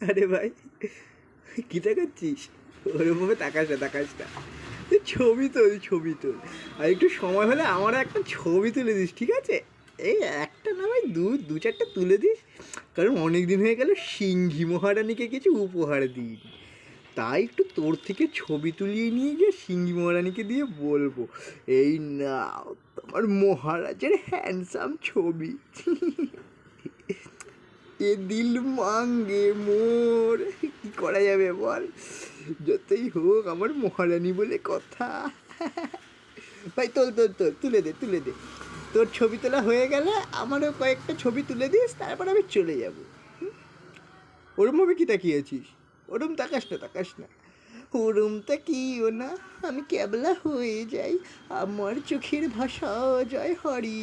আরে ভাই কী তাকাচ্ছিস? ওরমভাবে তাকাস না। ছবি তোল আর একটু সময় হলে আমার একটা ছবি তুলে দিস, ঠিক আছে? এই একটা না ভাই, দু চারটা তুলে দিস, কারণ অনেক দিন হয়ে গেল সিংহী মহারানীকে কিছু উপহার দিই। তাই একটু তোর থেকে ছবি তুলিয়ে নিয়ে গিয়ে সিংহী মহারানীকে দিয়ে বলবো, এই নাও তোমার মহারাজের হ্যান্ডসাম ছবি। এ দিল মাঙ্গে মোর, কি করা যাবে বল? যতই হোক আমার মহারানী বলে কথা। ভাই তোল তুলে দে। তোর ছবি তোলা হয়ে গেলে আমারও কয়েকটা ছবি তুলে দিস, তারপর আমি চলে যাব। ওরমভাবে কি তাকিয়েছিস? ওরম তাকাস না। ওরম তাকিও না, আমি ক্যাবলা হয়ে যাই, আমার চোখের ভাষা যায় হারিয়ে।